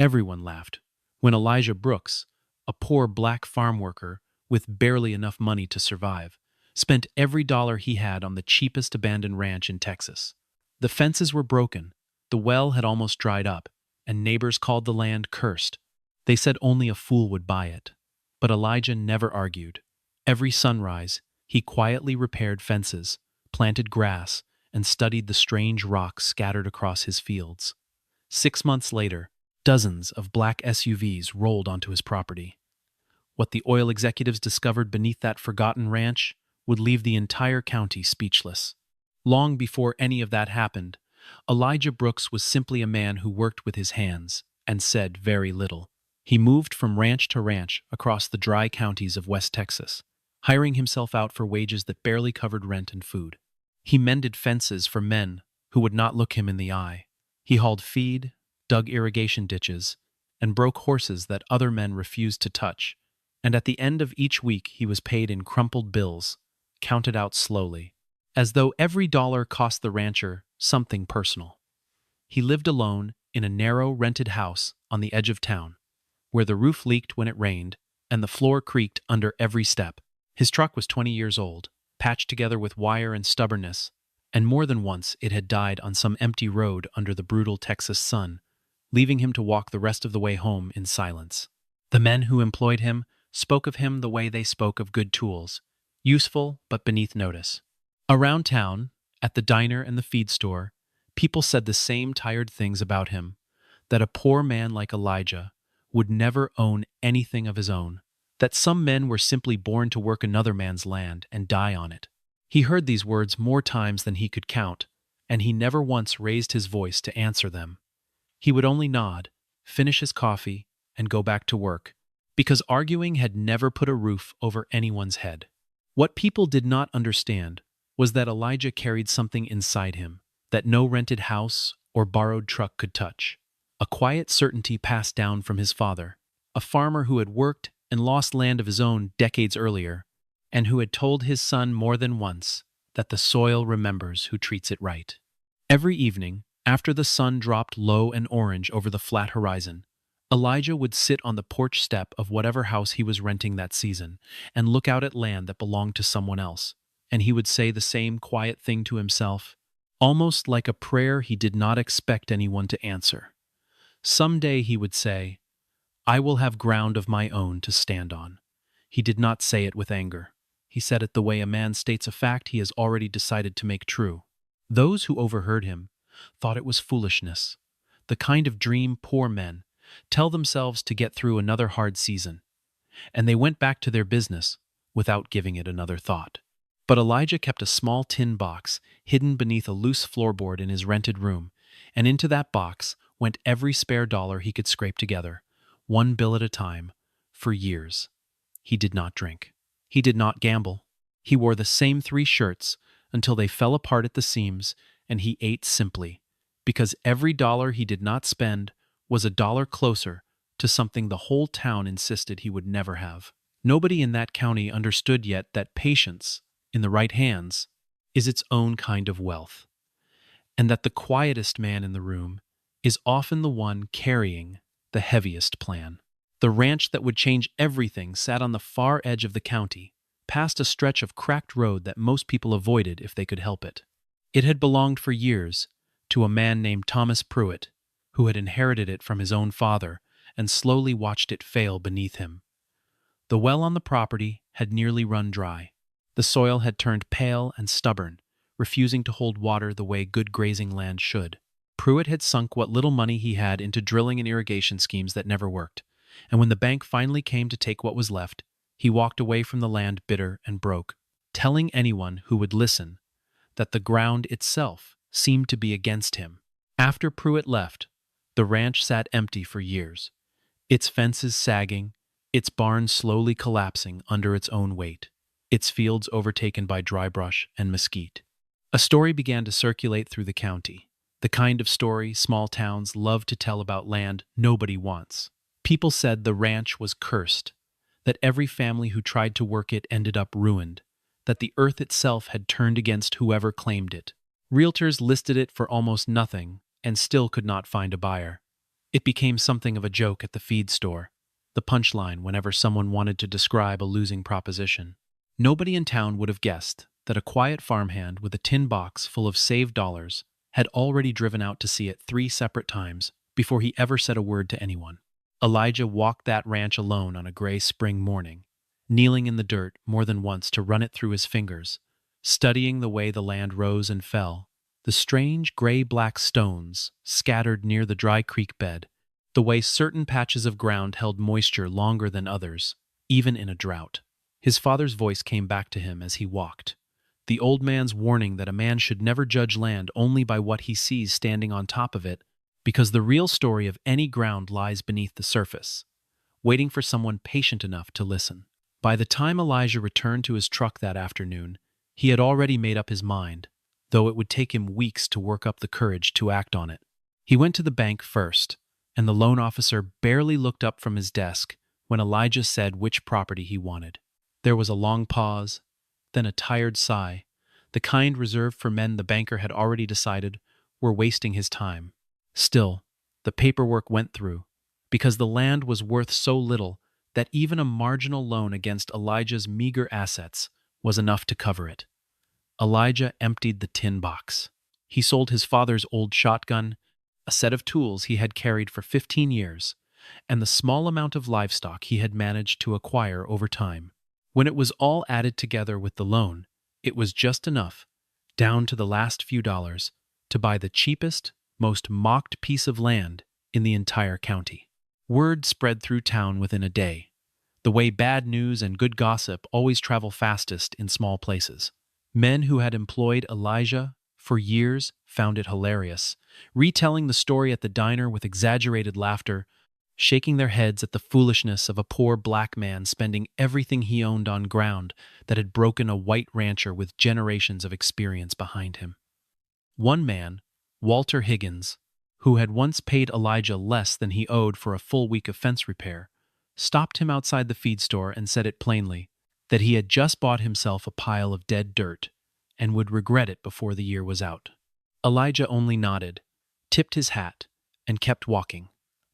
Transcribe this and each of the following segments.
Everyone laughed. When Elijah Brooks, a poor black farm worker with barely enough money to survive, spent every dollar he had on the cheapest abandoned ranch in Texas. The fences were broken, the well had almost dried up, and neighbors called the land cursed. They said only a fool would buy it. But Elijah never argued. Every sunrise, he quietly repaired fences, planted grass, and studied the strange rocks scattered across his fields. 6 months later, dozens of black SUVs rolled onto his property. What the oil executives discovered beneath that forgotten ranch would leave the entire county speechless. Long before any of that happened, Elijah Brooks was simply a man who worked with his hands and said very little. He moved from ranch to ranch across the dry counties of West Texas, hiring himself out for wages that barely covered rent and food. He mended fences for men who would not look him in the eye. He hauled feed, dug irrigation ditches, and broke horses that other men refused to touch. And at the end of each week he was paid in crumpled bills, counted out slowly, as though every dollar cost the rancher something personal. He lived alone in a narrow rented house on the edge of town, where the roof leaked when it rained and the floor creaked under every step. His truck was 20 years old, patched together with wire and stubbornness, and more than once it had died on some empty road under the brutal Texas sun, leaving him to walk the rest of the way home in silence. The men who employed him spoke of him the way they spoke of good tools, useful but beneath notice. Around town, at the diner and the feed store, people said the same tired things about him, that a poor man like Elijah would never own anything of his own, that some men were simply born to work another man's land and die on it. He heard these words more times than he could count, and he never once raised his voice to answer them. He would only nod, finish his coffee, and go back to work, because arguing had never put a roof over anyone's head. What people did not understand was that Elijah carried something inside him that no rented house or borrowed truck could touch. A quiet certainty passed down from his father, a farmer who had worked and lost land of his own decades earlier, and who had told his son more than once that the soil remembers who treats it right. Every evening, after the sun dropped low and orange over the flat horizon, Elijah would sit on the porch step of whatever house he was renting that season and look out at land that belonged to someone else, and he would say the same quiet thing to himself, almost like a prayer he did not expect anyone to answer. Someday, he would say, "I will have ground of my own to stand on." He did not say it with anger. He said it the way a man states a fact he has already decided to make true. Those who overheard him thought it was foolishness, the kind of dream poor men tell themselves to get through another hard season, and they went back to their business without giving it another thought. But Elijah kept a small tin box hidden beneath a loose floorboard in his rented room, and into that box went every spare dollar he could scrape together, one bill at a time, for years. He did not drink. He did not gamble. He wore the same 3 shirts until they fell apart at the seams, and he ate simply, because every dollar he did not spend was a dollar closer to something the whole town insisted he would never have. Nobody in that county understood yet that patience, in the right hands, is its own kind of wealth, and that the quietest man in the room is often the one carrying the heaviest plan. The ranch that would change everything sat on the far edge of the county, past a stretch of cracked road that most people avoided if they could help it. It had belonged for years to a man named Thomas Pruitt, who had inherited it from his own father and slowly watched it fail beneath him. The well on the property had nearly run dry. The soil had turned pale and stubborn, refusing to hold water the way good grazing land should. Pruitt had sunk what little money he had into drilling and irrigation schemes that never worked, and when the bank finally came to take what was left, he walked away from the land bitter and broke, telling anyone who would listen that the ground itself seemed to be against him. After Pruitt left, the ranch sat empty for years, its fences sagging, its barns slowly collapsing under its own weight, its fields overtaken by dry brush and mesquite. A story began to circulate through the county, the kind of story small towns love to tell about land nobody wants. People said the ranch was cursed, that every family who tried to work it ended up ruined, that the earth itself had turned against whoever claimed it. Realtors listed it for almost nothing and still could not find a buyer. It became something of a joke at the feed store, the punchline whenever someone wanted to describe a losing proposition. Nobody in town would have guessed that a quiet farmhand with a tin box full of saved dollars had already driven out to see it 3 separate times before he ever said a word to anyone. Elijah walked that ranch alone on a gray spring morning, kneeling in the dirt more than once to run it through his fingers, studying the way the land rose and fell, the strange gray-black stones scattered near the dry creek bed, the way certain patches of ground held moisture longer than others, even in a drought. His father's voice came back to him as he walked, the old man's warning that a man should never judge land only by what he sees standing on top of it, because the real story of any ground lies beneath the surface, waiting for someone patient enough to listen. By the time Elijah returned to his truck that afternoon, he had already made up his mind, though it would take him weeks to work up the courage to act on it. He went to the bank first, and the loan officer barely looked up from his desk when Elijah said which property he wanted. There was a long pause, then a tired sigh, the kind reserved for men the banker had already decided were wasting his time. Still, the paperwork went through, because the land was worth so little that even a marginal loan against Elijah's meager assets was enough to cover it. Elijah emptied the tin box. He sold his father's old shotgun, a set of tools he had carried for 15 years, and the small amount of livestock he had managed to acquire over time. When it was all added together with the loan, it was just enough, down to the last few dollars, to buy the cheapest, most mocked piece of land in the entire county. Word spread through town within a day, the way bad news and good gossip always travel fastest in small places. Men who had employed Elijah for years found it hilarious, retelling the story at the diner with exaggerated laughter, shaking their heads at the foolishness of a poor black man spending everything he owned on ground that had broken a white rancher with generations of experience behind him. One man, Walter Higgins, who had once paid Elijah less than he owed for a full week of fence repair, stopped him outside the feed store and said it plainly, that he had just bought himself a pile of dead dirt and would regret it before the year was out. Elijah only nodded, tipped his hat, and kept walking,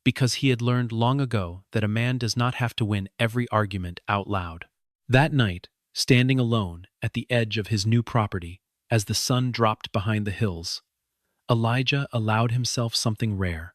because he had learned long ago that a man does not have to win every argument out loud. That night, standing alone at the edge of his new property as the sun dropped behind the hills, Elijah allowed himself something rare,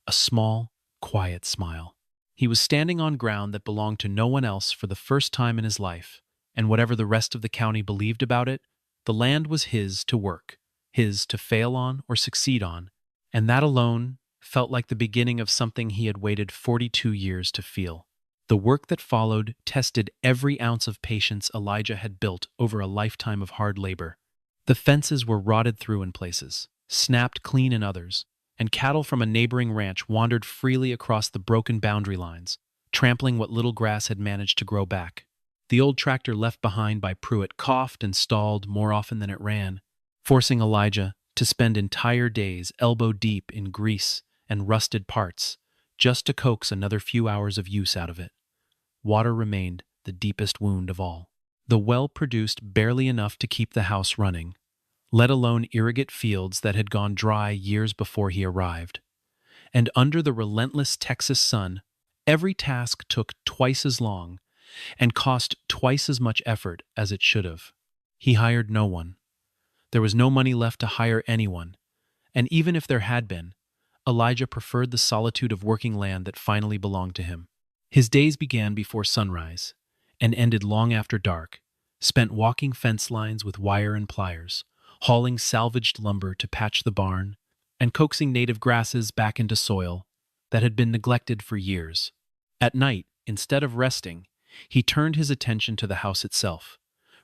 a small, quiet smile. He was standing on ground that belonged to no one else for the first time in his life, and whatever the rest of the county believed about it, the land was his to work, his to fail on or succeed on, and that alone felt like the beginning of something he had waited 42 years to feel. The work that followed tested every ounce of patience Elijah had built over a lifetime of hard labor. The fences were rotted through in places, snapped clean in others, and cattle from a neighboring ranch wandered freely across the broken boundary lines, trampling what little grass had managed to grow back. The old tractor left behind by Pruitt coughed and stalled more often than it ran, forcing Elijah to spend entire days elbow-deep in grease and rusted parts just to coax another few hours of use out of it. Water remained the deepest wound of all. The well produced barely enough to keep the house running, let alone irrigate fields that had gone dry years before he arrived. And under the relentless Texas sun, every task took twice as long and cost twice as much effort as it should have. He hired no one. There was no money left to hire anyone, and even if there had been, Elijah preferred the solitude of working land that finally belonged to him. His days began before sunrise and ended long after dark, spent walking fence lines with wire and pliers, hauling salvaged lumber to patch the barn, and coaxing native grasses back into soil that had been neglected for years. At night, instead of resting, he turned his attention to the house itself,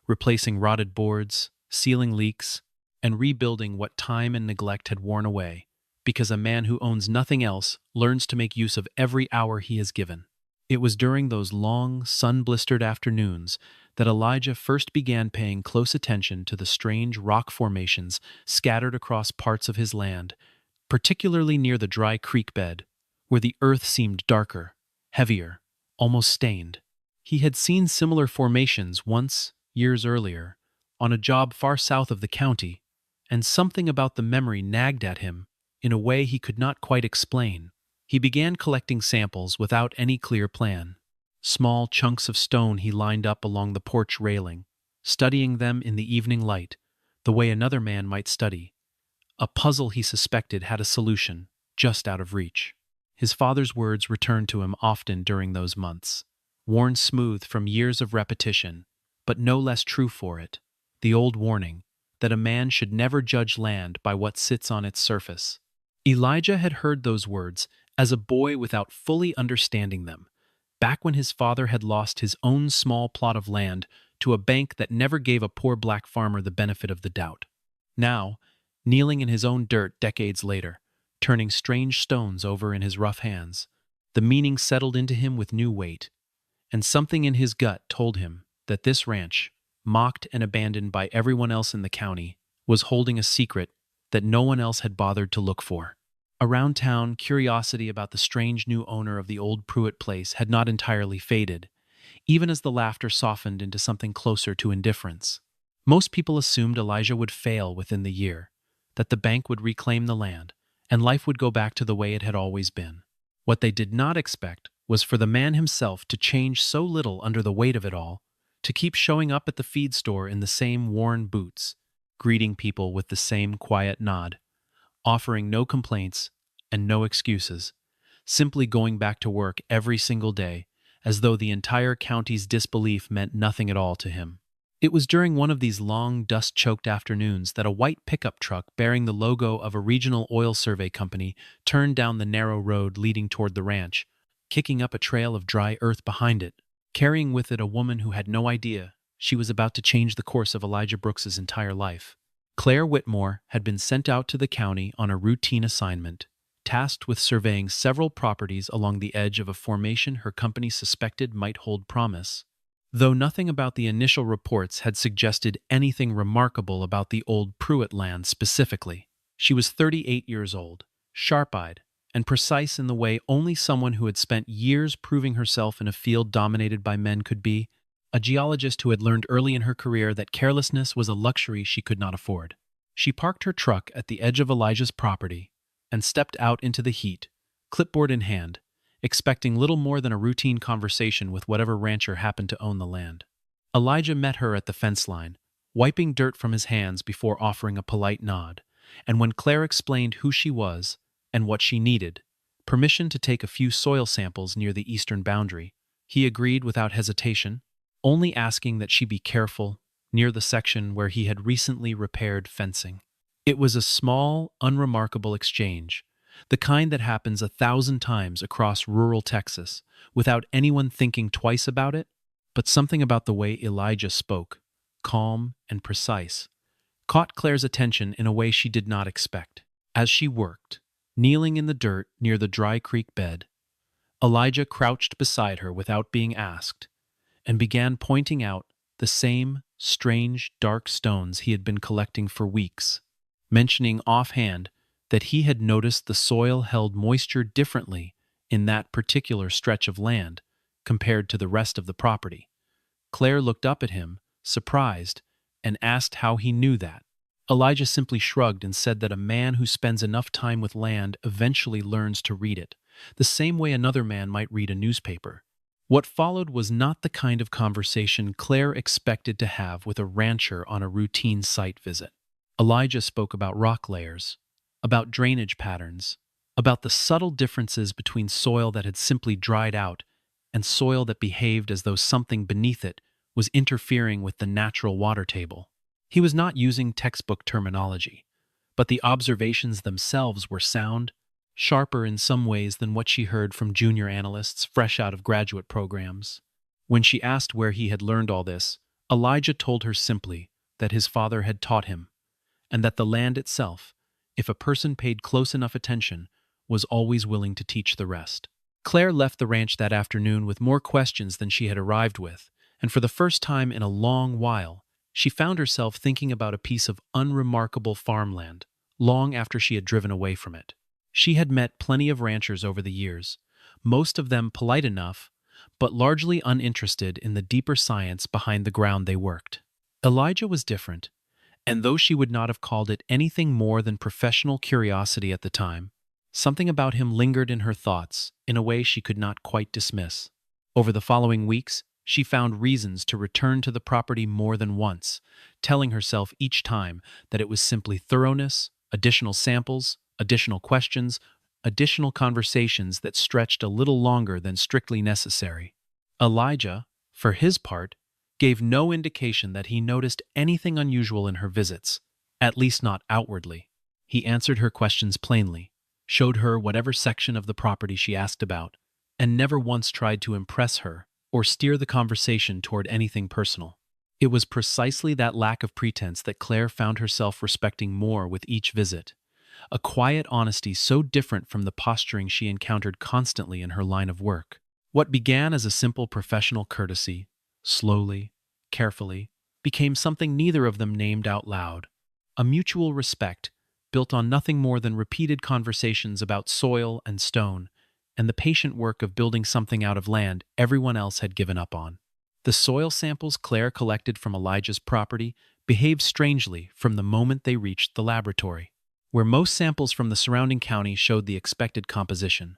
replacing rotted boards, sealing leaks, and rebuilding what time and neglect had worn away, because a man who owns nothing else learns to make use of every hour he is given. It was during those long, sun-blistered afternoons that Elijah first began paying close attention to the strange rock formations scattered across parts of his land, particularly near the dry creek bed, where the earth seemed darker, heavier, almost stained. He had seen similar formations once, years earlier, on a job far south of the county, and something about the memory nagged at him in a way he could not quite explain. He began collecting samples without any clear plan. Small chunks of stone he lined up along the porch railing, studying them in the evening light, the way another man might study. A puzzle he suspected had a solution, just out of reach. His father's words returned to him often during those months, worn smooth from years of repetition, but no less true for it. The old warning that a man should never judge land by what sits on its surface. Elijah had heard those words as a boy without fully understanding them, back when his father had lost his own small plot of land to a bank that never gave a poor black farmer the benefit of the doubt. Now, kneeling in his own dirt decades later, turning strange stones over in his rough hands, the meaning settled into him with new weight, and something in his gut told him that this ranch, mocked and abandoned by everyone else in the county, was holding a secret that no one else had bothered to look for. Around town, curiosity about the strange new owner of the old Pruitt place had not entirely faded, even as the laughter softened into something closer to indifference. Most people assumed Elijah would fail within the year, that the bank would reclaim the land, and life would go back to the way it had always been. What they did not expect was for the man himself to change so little under the weight of it all, to keep showing up at the feed store in the same worn boots, greeting people with the same quiet nod, offering no complaints and no excuses, simply going back to work every single day, as though the entire county's disbelief meant nothing at all to him. It was during one of these long, dust-choked afternoons that a white pickup truck bearing the logo of a regional oil survey company turned down the narrow road leading toward the ranch, kicking up a trail of dry earth behind it, carrying with it a woman who had no idea she was about to change the course of Elijah Brooks's entire life. Claire Whitmore had been sent out to the county on a routine assignment, tasked with surveying several properties along the edge of a formation her company suspected might hold promise. Though nothing about the initial reports had suggested anything remarkable about the old Pruitt land specifically, she was 38 years old, sharp-eyed, and precise in the way only someone who had spent years proving herself in a field dominated by men could be, a geologist who had learned early in her career that carelessness was a luxury she could not afford. She parked her truck at the edge of Elijah's property and stepped out into the heat, clipboard in hand, expecting little more than a routine conversation with whatever rancher happened to own the land. Elijah met her at the fence line, wiping dirt from his hands before offering a polite nod, and when Claire explained who she was and what she needed, permission to take a few soil samples near the eastern boundary, he agreed without hesitation, only asking that she be careful near the section where he had recently repaired fencing. It was a small, unremarkable exchange, the kind that happens 1,000 times across rural Texas without anyone thinking twice about it, but something about the way Elijah spoke, calm and precise, caught Claire's attention in a way she did not expect. As she worked, kneeling in the dirt near the dry creek bed, Elijah crouched beside her without being asked and began pointing out the same strange, dark stones he had been collecting for weeks, mentioning offhand that he had noticed the soil held moisture differently in that particular stretch of land compared to the rest of the property. Claire looked up at him, surprised, and asked how he knew that. Elijah simply shrugged and said that a man who spends enough time with land eventually learns to read it, the same way another man might read a newspaper. What followed was not the kind of conversation Claire expected to have with a rancher on a routine site visit. Elijah spoke about rock layers, about drainage patterns, about the subtle differences between soil that had simply dried out and soil that behaved as though something beneath it was interfering with the natural water table. He was not using textbook terminology, but the observations themselves were sound, sharper in some ways than what she heard from junior analysts fresh out of graduate programs. When she asked where he had learned all this, Elijah told her simply that his father had taught him, and that the land itself, if a person paid close enough attention, was always willing to teach the rest. Claire left the ranch that afternoon with more questions than she had arrived with, and for the first time in a long while, she found herself thinking about a piece of unremarkable farmland long after she had driven away from it. She had met plenty of ranchers over the years, most of them polite enough, but largely uninterested in the deeper science behind the ground they worked. Elijah was different, and though she would not have called it anything more than professional curiosity at the time, Something about him lingered in her thoughts in a way she could not quite dismiss. Over the following weeks, she found reasons to return to the property more than once, telling herself each time that it was simply thoroughness, additional samples, additional questions, additional conversations that stretched a little longer than strictly necessary. Elijah, for his part, gave no indication that he noticed anything unusual in her visits, at least not outwardly. He answered her questions plainly, showed her whatever section of the property she asked about, and never once tried to impress her or steer the conversation toward anything personal. It was precisely that lack of pretense that Claire found herself respecting more with each visit, a quiet honesty so different from the posturing she encountered constantly in her line of work. What began as a simple professional courtesy, slowly, carefully, became something neither of them named out loud, a mutual respect built on nothing more than repeated conversations about soil and stone, and the patient work of building something out of land everyone else had given up on. The soil samples Claire collected from Elijah's property behaved strangely from the moment they reached the laboratory, where most samples from the surrounding county showed the expected composition: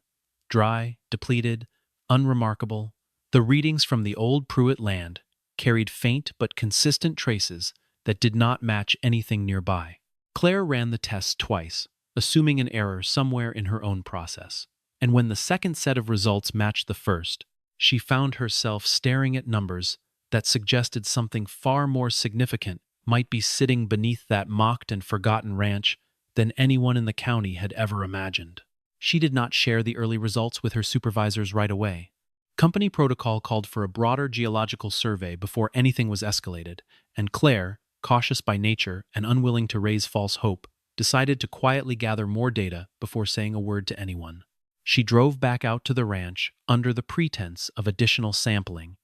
dry, depleted, unremarkable. The readings from the old Pruitt land carried faint but consistent traces that did not match anything nearby. Claire ran the tests twice, assuming an error somewhere in her own process. And when the second set of results matched the first, she found herself staring at numbers that suggested something far more significant might be sitting beneath that mocked and forgotten ranch than anyone in the county had ever imagined. She did not share the early results with her supervisors right away. Company protocol called for a broader geological survey before anything was escalated, and Claire, cautious by nature and unwilling to raise false hope, decided to quietly gather more data before saying a word to anyone. She drove back out to the ranch under the pretense of additional sampling,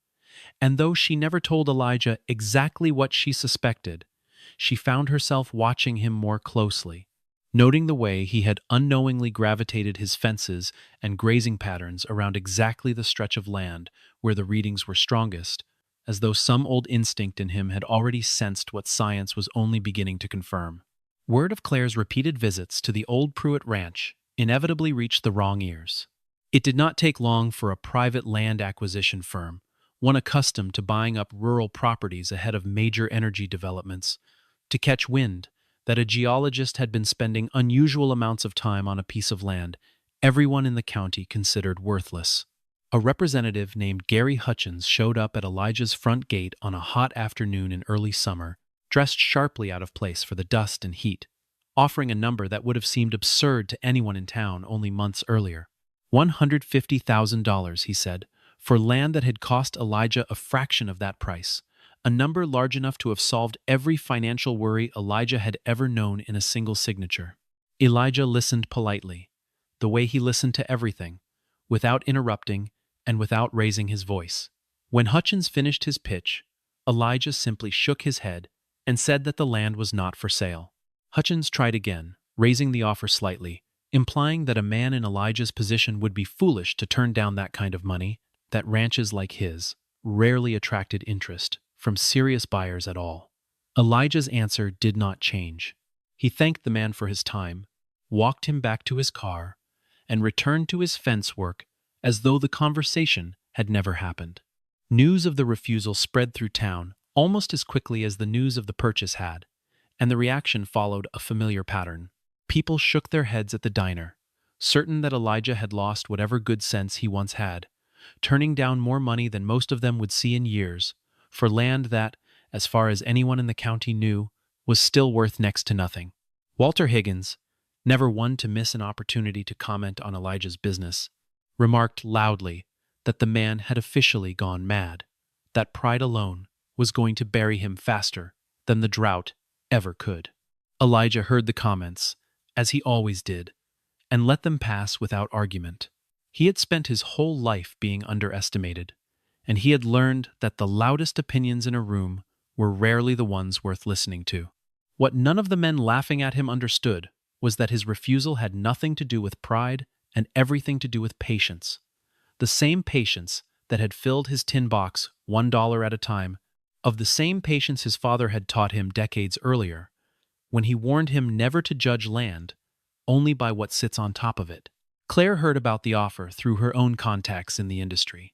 and though she never told Elijah exactly what she suspected, she found herself watching him more closely, noting the way he had unknowingly gravitated his fences and grazing patterns around exactly the stretch of land where the readings were strongest, as though some old instinct in him had already sensed what science was only beginning to confirm. Word of Claire's repeated visits to the old Pruitt ranch inevitably reached the wrong ears. It did not take long for a private land acquisition firm, one accustomed to buying up rural properties ahead of major energy developments, to catch wind that a geologist had been spending unusual amounts of time on a piece of land everyone in the county considered worthless. A representative named Gary Hutchins showed up at Elijah's front gate on a hot afternoon in early summer, dressed sharply out of place for the dust and heat, offering a number that would have seemed absurd to anyone in town only months earlier. $150,000, he said, for land that had cost Elijah a fraction of that price, a number large enough to have solved every financial worry Elijah had ever known in a single signature. Elijah listened politely, the way he listened to everything, without interrupting and without raising his voice. When Hutchins finished his pitch, Elijah simply shook his head and said that the land was not for sale. Hutchins tried again, raising the offer slightly, implying that a man in Elijah's position would be foolish to turn down that kind of money, that ranches like his rarely attracted interest from serious buyers at all. Elijah's answer did not change. He thanked the man for his time, walked him back to his car, and returned to his fence work as though the conversation had never happened. News of the refusal spread through town almost as quickly as the news of the purchase had, and the reaction followed a familiar pattern. People shook their heads at the diner, certain that Elijah had lost whatever good sense he once had, turning down more money than most of them would see in years, for land that, as far as anyone in the county knew, was still worth next to nothing. Walter Higgins, never one to miss an opportunity to comment on Elijah's business, remarked loudly that the man had officially gone mad, that pride alone was going to bury him faster than the drought ever could. Elijah heard the comments, as he always did, and let them pass without argument. He had spent his whole life being underestimated, and he had learned that the loudest opinions in a room were rarely the ones worth listening to. What none of the men laughing at him understood was that his refusal had nothing to do with pride and everything to do with patience. The same patience that had filled his tin box $1 at a time, of the same patience his father had taught him decades earlier, when he warned him never to judge land only by what sits on top of it. Claire heard about the offer through her own contacts in the industry,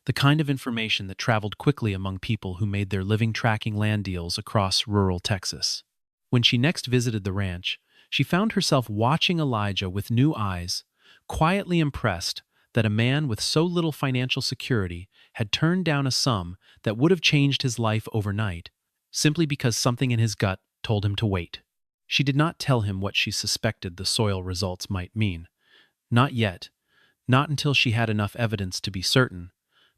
the kind of information that traveled quickly among people who made their living tracking land deals across rural Texas. When she next visited the ranch, she found herself watching Elijah with new eyes, quietly impressed that a man with so little financial security had turned down a sum that would have changed his life overnight, simply because something in his gut told him to wait. She did not tell him what she suspected the soil results might mean. Not yet, not until she had enough evidence to be certain,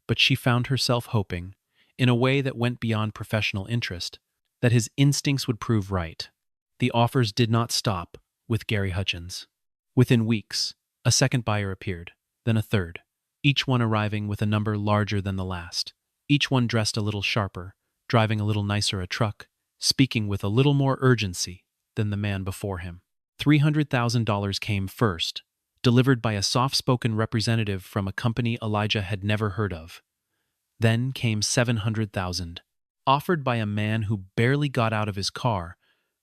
but she found herself hoping, in a way that went beyond professional interest, that his instincts would prove right. The offers did not stop with Gary Hutchins. Within weeks, a second buyer appeared, then a third, each one arriving with a number larger than the last, each one dressed a little sharper, driving a little nicer a truck, speaking with a little more urgency than the man before him. $300,000 came first, delivered by a soft-spoken representative from a company Elijah had never heard of. Then came $700,000, offered by a man who barely got out of his car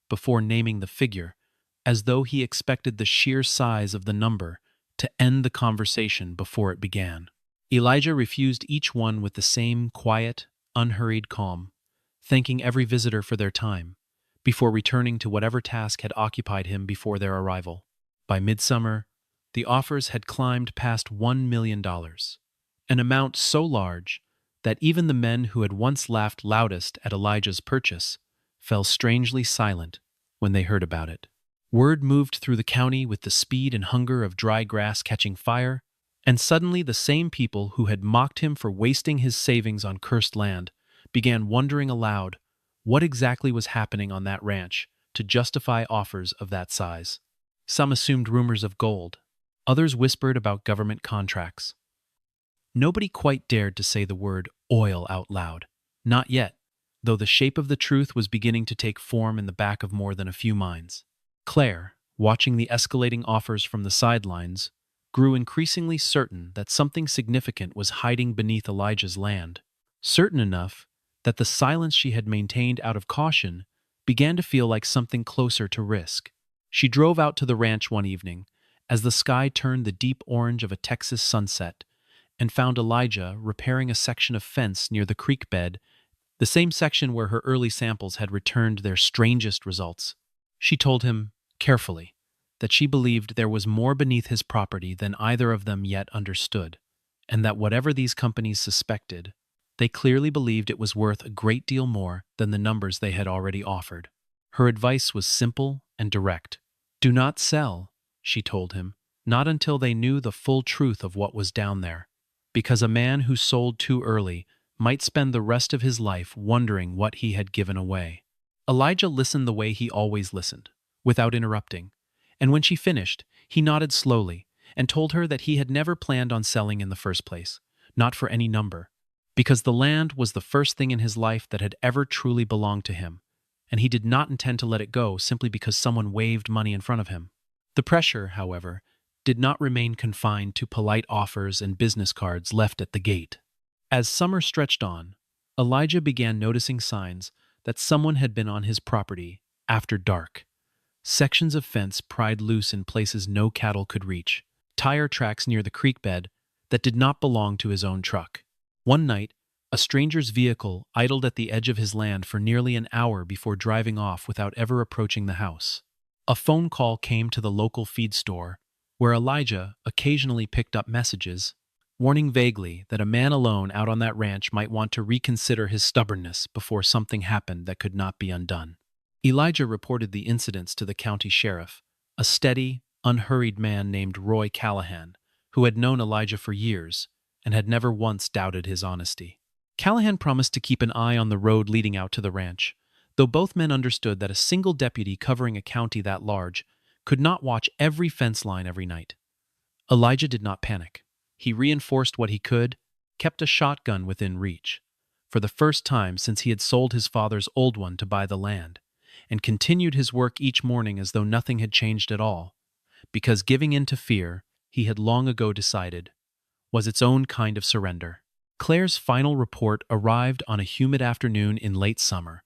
before naming the figure, as though he expected the sheer size of the number to end the conversation before it began. Elijah refused each one with the same quiet, unhurried calm, thanking every visitor for their time, before returning to whatever task had occupied him before their arrival. By midsummer, the offers had climbed past $1 million, an amount so large that even the men who had once laughed loudest at Elijah's purchase fell strangely silent when they heard about it. Word moved through the county with the speed and hunger of dry grass catching fire, and suddenly the same people who had mocked him for wasting his savings on cursed land began wondering aloud what exactly was happening on that ranch to justify offers of that size. Some assumed rumors of gold, others whispered about government contracts. Nobody quite dared to say the word oil out loud. Not yet, though the shape of the truth was beginning to take form in the back of more than a few minds. Claire, watching the escalating offers from the sidelines, grew increasingly certain that something significant was hiding beneath Elijah's land. Certain enough that the silence she had maintained out of caution began to feel like something closer to risk. She drove out to the ranch one evening as the sky turned the deep orange of a Texas sunset and found Elijah repairing a section of fence near the creek bed, the same section where her early samples had returned their strangest results. She told him, carefully, that she believed there was more beneath his property than either of them yet understood, and that whatever these companies suspected, they clearly believed it was worth a great deal more than the numbers they had already offered. Her advice was simple and direct. Do not sell, she told him, not until they knew the full truth of what was down there, because a man who sold too early might spend the rest of his life wondering what he had given away. Elijah listened the way he always listened, without interrupting, and when she finished, he nodded slowly and told her that he had never planned on selling in the first place, not for any number, because the land was the first thing in his life that had ever truly belonged to him, and he did not intend to let it go simply because someone waved money in front of him. The pressure, however, did not remain confined to polite offers and business cards left at the gate. As summer stretched on, Elijah began noticing signs that someone had been on his property after dark. Sections of fence pried loose in places no cattle could reach, tire tracks near the creek bed that did not belong to his own truck. One night, a stranger's vehicle idled at the edge of his land for nearly an hour before driving off without ever approaching the house. A phone call came to the local feed store, where Elijah occasionally picked up messages, warning vaguely that a man alone out on that ranch might want to reconsider his stubbornness before something happened that could not be undone. Elijah reported the incidents to the county sheriff, a steady, unhurried man named Roy Callahan, who had known Elijah for years and had never once doubted his honesty. Callahan promised to keep an eye on the road leading out to the ranch, though both men understood that a single deputy covering a county that large could not watch every fence line every night. Elijah did not panic. He reinforced what he could, kept a shotgun within reach, for the first time since he had sold his father's old one to buy the land, and continued his work each morning as though nothing had changed at all, because giving in to fear, he had long ago decided, was its own kind of surrender. Claire's final report arrived on a humid afternoon in late summer,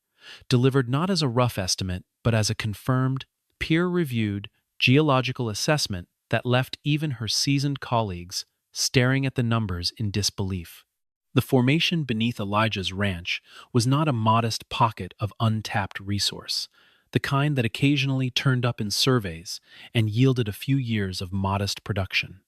delivered not as a rough estimate, but as a confirmed, peer-reviewed, geological assessment that left even her seasoned colleagues staring at the numbers in disbelief. The formation beneath Elijah's ranch was not a modest pocket of untapped resource, the kind that occasionally turned up in surveys and yielded a few years of modest production.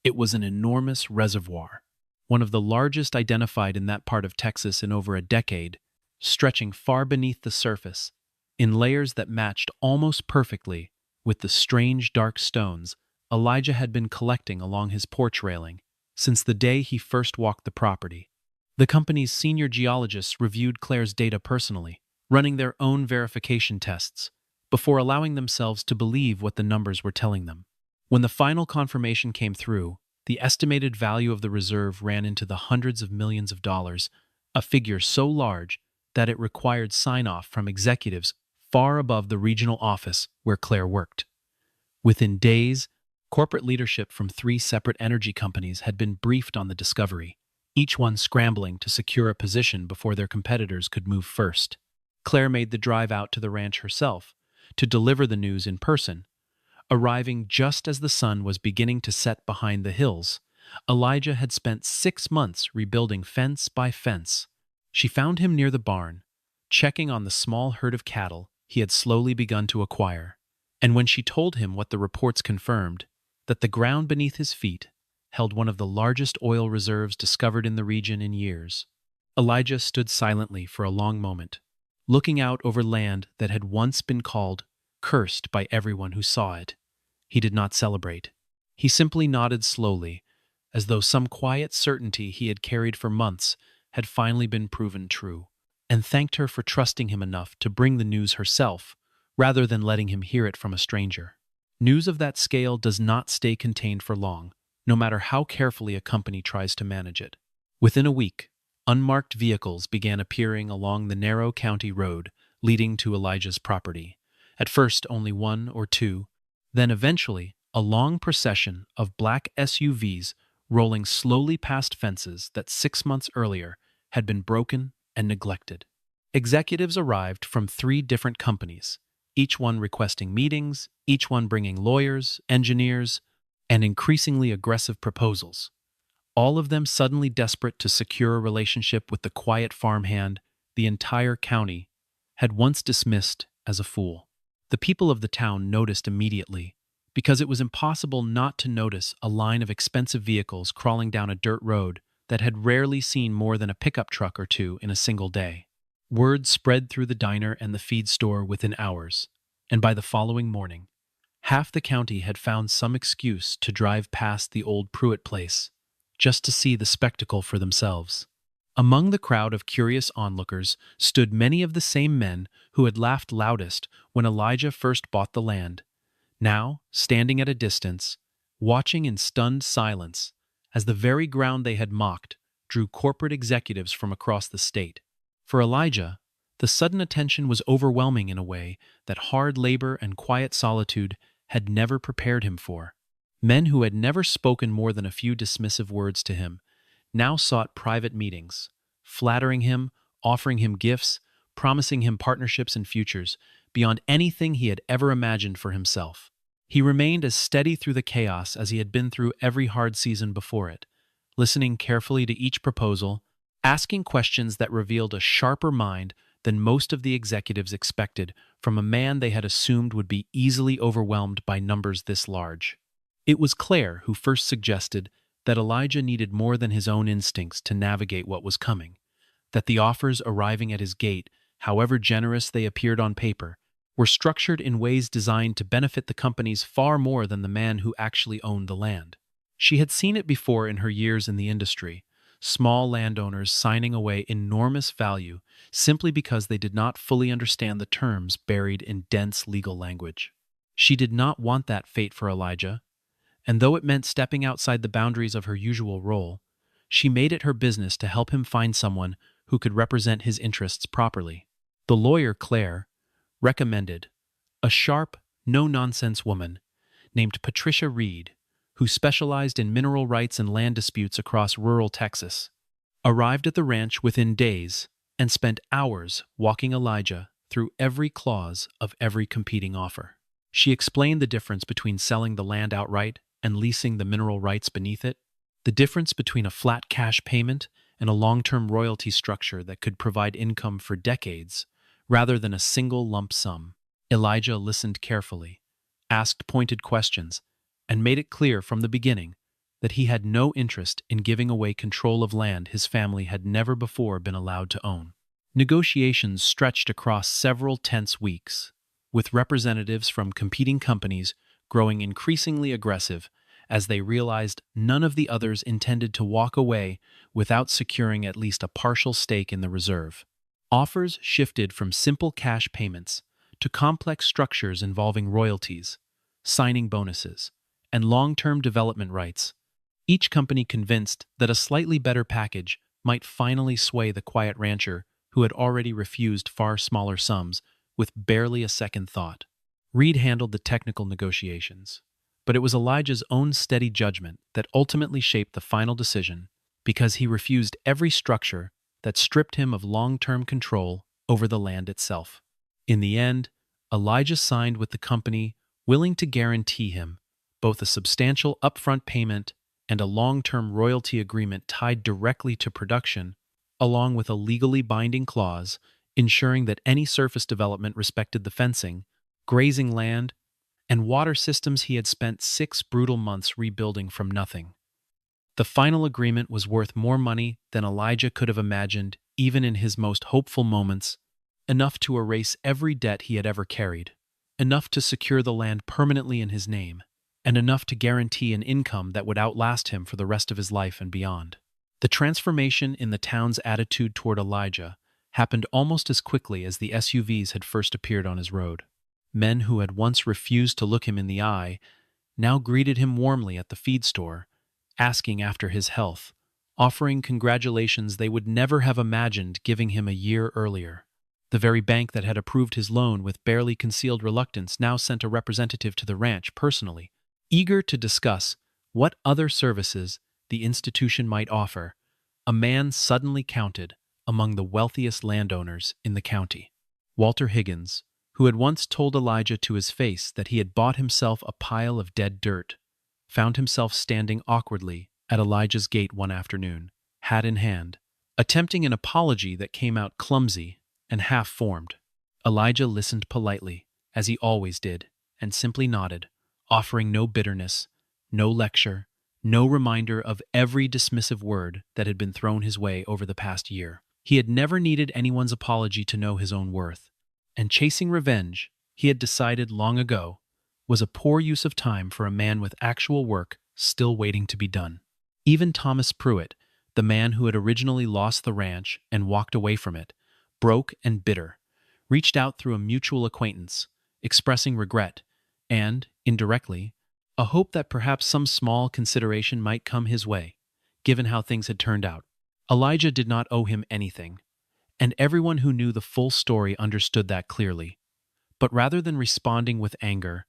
It was an enormous reservoir, one of the largest identified in that part of Texas in over a decade, stretching far beneath the surface, in layers that matched almost perfectly with the strange dark stones Elijah had been collecting along his porch railing since the day he first walked the property. The company's senior geologists reviewed Claire's data personally, running their own verification tests, before allowing themselves to believe what the numbers were telling them. When the final confirmation came through, the estimated value of the reserve ran into the hundreds of millions of dollars, a figure so large that it required sign-off from executives far above the regional office where Claire worked. Within days, corporate leadership from 3 separate energy companies had been briefed on the discovery, each one scrambling to secure a position before their competitors could move first. Claire made the drive out to the ranch herself to deliver the news in person. Arriving just as the sun was beginning to set behind the hills, Elijah had spent 6 months rebuilding fence by fence. She found him near the barn, checking on the small herd of cattle he had slowly begun to acquire. And when she told him what the reports confirmed, that the ground beneath his feet held one of the largest oil reserves discovered in the region in years, Elijah stood silently for a long moment, looking out over land that had once been called cursed by everyone who saw it. He did not celebrate. He simply nodded slowly, as though some quiet certainty he had carried for months had finally been proven true, and thanked her for trusting him enough to bring the news herself, rather than letting him hear it from a stranger. News of that scale does not stay contained for long, no matter how carefully a company tries to manage it. Within a week, unmarked vehicles began appearing along the narrow county road leading to Elijah's property. At first only 1 or 2, then eventually a long procession of black SUVs rolling slowly past fences that 6 months earlier had been broken and neglected. Executives arrived from 3 different companies, each one requesting meetings, each one bringing lawyers, engineers, and increasingly aggressive proposals, all of them suddenly desperate to secure a relationship with the quiet farmhand the entire county had once dismissed as a fool. The people of the town noticed immediately, because it was impossible not to notice a line of expensive vehicles crawling down a dirt road that had rarely seen more than a pickup truck or 2 in a single day. Word spread through the diner and the feed store within hours, and by the following morning, half the county had found some excuse to drive past the old Pruitt place, just to see the spectacle for themselves. Among the crowd of curious onlookers stood many of the same men who had laughed loudest when Elijah first bought the land, now standing at a distance, watching in stunned silence as the very ground they had mocked drew corporate executives from across the state. For Elijah, the sudden attention was overwhelming in a way that hard labor and quiet solitude had never prepared him for. Men who had never spoken more than a few dismissive words to him now sought private meetings, flattering him, offering him gifts, promising him partnerships and futures beyond anything he had ever imagined for himself. He remained as steady through the chaos as he had been through every hard season before it, listening carefully to each proposal, asking questions that revealed a sharper mind than most of the executives expected from a man they had assumed would be easily overwhelmed by numbers this large. It was Claire who first suggested that Elijah needed more than his own instincts to navigate what was coming, that the offers arriving at his gate, however generous they appeared on paper, were structured in ways designed to benefit the companies far more than the man who actually owned the land. She had seen it before in her years in the industry, small landowners signing away enormous value simply because they did not fully understand the terms buried in dense legal language. She did not want that fate for Elijah, and though it meant stepping outside the boundaries of her usual role, she made it her business to help him find someone who could represent his interests properly. The lawyer, Claire, recommended a sharp, no-nonsense woman named Patricia Reed, who specialized in mineral rights and land disputes across rural Texas, arrived at the ranch within days and spent hours walking Elijah through every clause of every competing offer. She explained the difference between selling the land outright and leasing the mineral rights beneath it, the difference between a flat cash payment and a long-term royalty structure that could provide income for decades, rather than a single lump sum. Elijah listened carefully, asked pointed questions, and made it clear from the beginning that he had no interest in giving away control of land his family had never before been allowed to own. Negotiations stretched across several tense weeks, with representatives from competing companies growing increasingly aggressive as they realized none of the others intended to walk away without securing at least a partial stake in the reserve. Offers shifted from simple cash payments to complex structures involving royalties, signing bonuses, and long-term development rights, each company convinced that a slightly better package might finally sway the quiet rancher who had already refused far smaller sums with barely a second thought. Reed handled the technical negotiations, but it was Elijah's own steady judgment that ultimately shaped the final decision because he refused every structure that stripped him of long-term control over the land itself. In the end, Elijah signed with the company willing to guarantee him both a substantial upfront payment and a long-term royalty agreement tied directly to production, along with a legally binding clause ensuring that any surface development respected the fencing, grazing land, and water systems he had spent 6 brutal months rebuilding from nothing. The final agreement was worth more money than Elijah could have imagined even in his most hopeful moments, enough to erase every debt he had ever carried, enough to secure the land permanently in his name, and enough to guarantee an income that would outlast him for the rest of his life and beyond. The transformation in the town's attitude toward Elijah happened almost as quickly as the SUVs had first appeared on his road. Men who had once refused to look him in the eye now greeted him warmly at the feed store, asking after his health, offering congratulations they would never have imagined giving him a year earlier. The very bank that had approved his loan with barely concealed reluctance now sent a representative to the ranch personally, eager to discuss what other services the institution might offer. A man suddenly counted among the wealthiest landowners in the county. Walter Higgins, who had once told Elijah to his face that he had bought himself a pile of dead dirt, found himself standing awkwardly at Elijah's gate one afternoon, hat in hand, attempting an apology that came out clumsy and half-formed. Elijah listened politely, as he always did, and simply nodded, offering no bitterness, no lecture, no reminder of every dismissive word that had been thrown his way over the past year. He had never needed anyone's apology to know his own worth, and chasing revenge, he had decided long ago, was a poor use of time for a man with actual work still waiting to be done. Even Thomas Pruitt, the man who had originally lost the ranch and walked away from it, broke and bitter, reached out through a mutual acquaintance, expressing regret and, indirectly, a hope that perhaps some small consideration might come his way, given how things had turned out. Elijah did not owe him anything, and everyone who knew the full story understood that clearly. But rather than responding with anger,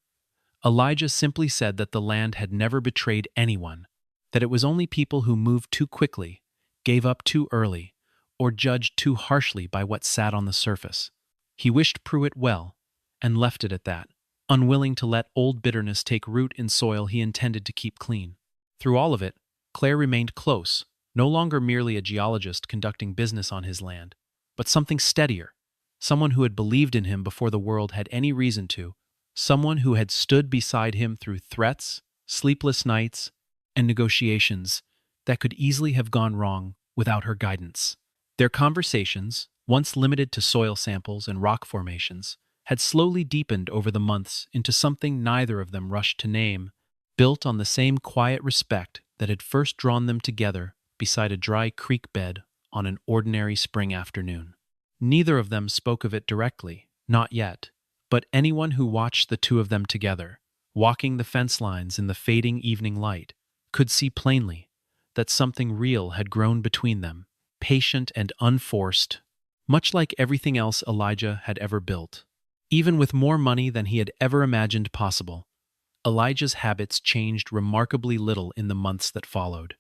Elijah simply said that the land had never betrayed anyone, that it was only people who moved too quickly, gave up too early, or judged too harshly by what sat on the surface. He wished Pruitt well, and left it at that, unwilling to let old bitterness take root in soil he intended to keep clean. Through all of it, Claire remained close, no longer merely a geologist conducting business on his land, but something steadier, someone who had believed in him before the world had any reason to, someone who had stood beside him through threats, sleepless nights, and negotiations that could easily have gone wrong without her guidance. Their conversations, once limited to soil samples and rock formations, had slowly deepened over the months into something neither of them rushed to name, built on the same quiet respect that had first drawn them together beside a dry creek bed on an ordinary spring afternoon. Neither of them spoke of it directly, not yet, but anyone who watched the two of them together, walking the fence lines in the fading evening light, could see plainly that something real had grown between them, patient and unforced, much like everything else Elijah had ever built. Even with more money than he had ever imagined possible, Elijah's habits changed remarkably little in the months that followed.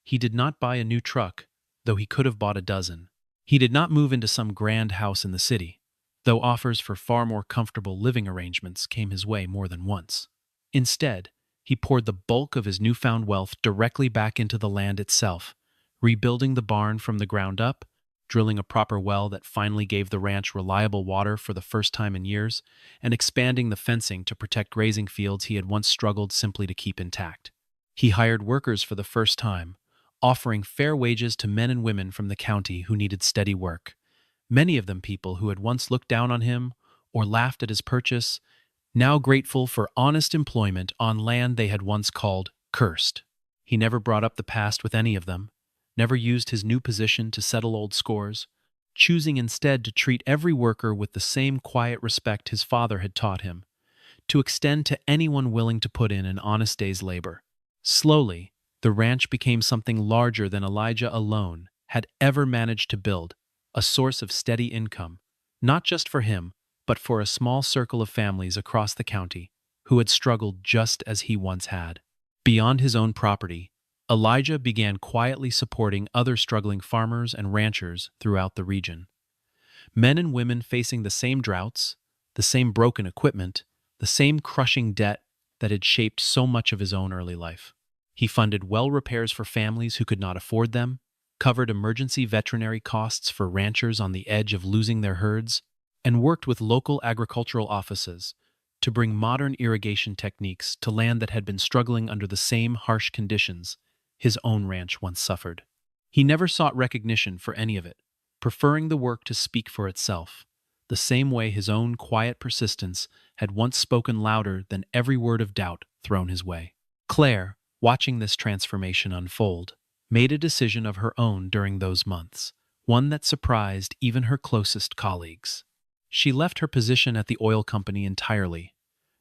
He did not buy a new truck, though he could have bought a dozen. He did not move into some grand house in the city, though offers for far more comfortable living arrangements came his way more than once. Instead, he poured the bulk of his newfound wealth directly back into the land itself, rebuilding the barn from the ground up, drilling a proper well that finally gave the ranch reliable water for the first time in years, and expanding the fencing to protect grazing fields he had once struggled simply to keep intact. He hired workers for the first time, offering fair wages to men and women from the county who needed steady work, many of them people who had once looked down on him or laughed at his purchase, now grateful for honest employment on land they had once called cursed. He never brought up the past with any of them, never used his new position to settle old scores, choosing instead to treat every worker with the same quiet respect his father had taught him, to extend to anyone willing to put in an honest day's labor. Slowly, the ranch became something larger than Elijah alone had ever managed to build, a source of steady income, not just for him, but for a small circle of families across the county who had struggled just as he once had. Beyond his own property, Elijah began quietly supporting other struggling farmers and ranchers throughout the region. Men and women facing the same droughts, the same broken equipment, the same crushing debt that had shaped so much of his own early life. He funded well repairs for families who could not afford them, covered emergency veterinary costs for ranchers on the edge of losing their herds, and worked with local agricultural offices to bring modern irrigation techniques to land that had been struggling under the same harsh conditions his own ranch once suffered. He never sought recognition for any of it, preferring the work to speak for itself, the same way his own quiet persistence had once spoken louder than every word of doubt thrown his way. Claire, watching this transformation unfold, made a decision of her own during those months, one that surprised even her closest colleagues. She left her position at the oil company entirely,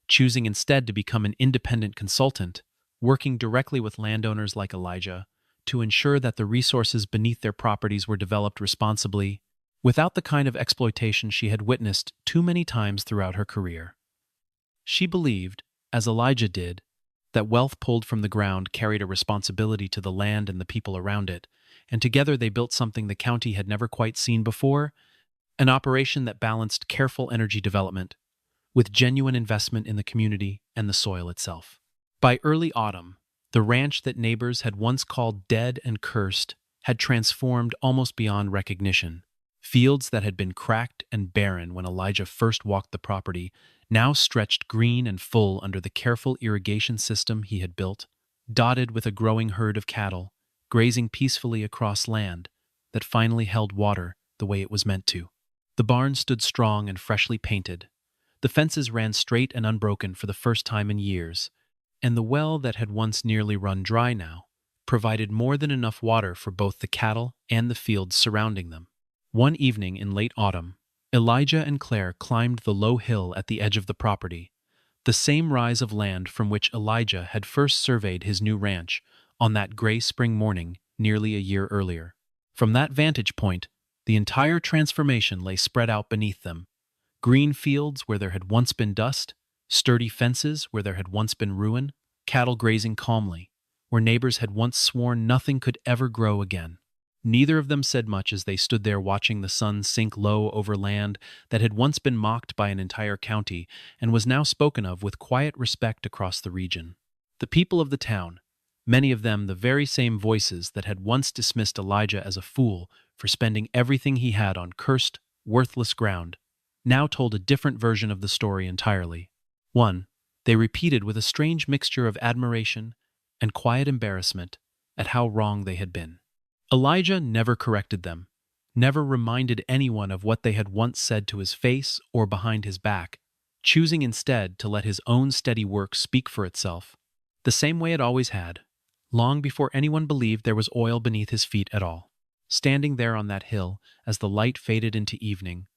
choosing instead to become an independent consultant, working directly with landowners like Elijah to ensure that the resources beneath their properties were developed responsibly, without the kind of exploitation she had witnessed too many times throughout her career. She believed, as Elijah did, that wealth pulled from the ground carried a responsibility to the land and the people around it, and together they built something the county had never quite seen before, an operation that balanced careful energy development with genuine investment in the community and the soil itself. By early autumn, the ranch that neighbors had once called dead and cursed had transformed almost beyond recognition. Fields that had been cracked and barren when Elijah first walked the property now stretched green and full under the careful irrigation system he had built, dotted with a growing herd of cattle, grazing peacefully across land that finally held water the way it was meant to. The barn stood strong and freshly painted. The fences ran straight and unbroken for the first time in years, and the well that had once nearly run dry now provided more than enough water for both the cattle and the fields surrounding them. One evening in late autumn, Elijah and Claire climbed the low hill at the edge of the property, the same rise of land from which Elijah had first surveyed his new ranch on that gray spring morning nearly a year earlier. From that vantage point, the entire transformation lay spread out beneath them. Green fields where there had once been dust, sturdy fences where there had once been ruin, cattle grazing calmly, where neighbors had once sworn nothing could ever grow again. Neither of them said much as they stood there watching the sun sink low over land that had once been mocked by an entire county and was now spoken of with quiet respect across the region. The people of the town, many of them the very same voices that had once dismissed Elijah as a fool for spending everything he had on cursed, worthless ground, now told a different version of the story entirely. One, they repeated with a strange mixture of admiration and quiet embarrassment at how wrong they had been. Elijah never corrected them, never reminded anyone of what they had once said to his face or behind his back, choosing instead to let his own steady work speak for itself, the same way it always had, long before anyone believed there was oil beneath his feet at all. Standing there on that hill as the light faded into evening,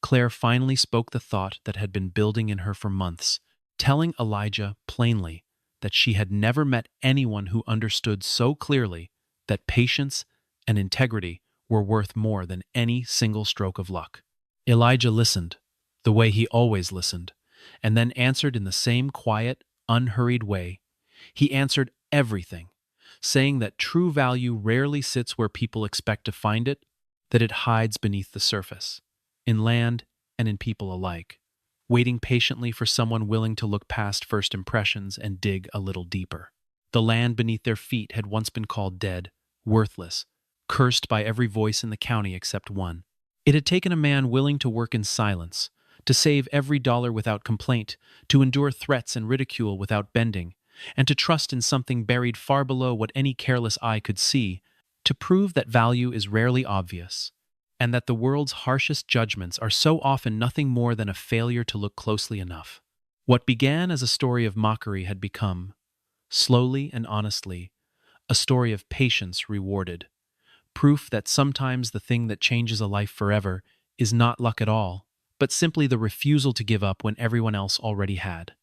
Claire finally spoke the thought that had been building in her for months, telling Elijah plainly that she had never met anyone who understood so clearly that patience and integrity were worth more than any single stroke of luck. Elijah listened, the way he always listened, and then answered in the same quiet, unhurried way. He answered everything, saying that true value rarely sits where people expect to find it, that it hides beneath the surface, in land, and in people alike, waiting patiently for someone willing to look past first impressions and dig a little deeper. The land beneath their feet had once been called dead, worthless, cursed by every voice in the county except one. It had taken a man willing to work in silence, to save every dollar without complaint, to endure threats and ridicule without bending, and to trust in something buried far below what any careless eye could see, to prove that value is rarely obvious, and that the world's harshest judgments are so often nothing more than a failure to look closely enough. What began as a story of mockery had become, slowly and honestly, a story of patience rewarded, proof that sometimes the thing that changes a life forever is not luck at all, but simply the refusal to give up when everyone else already had.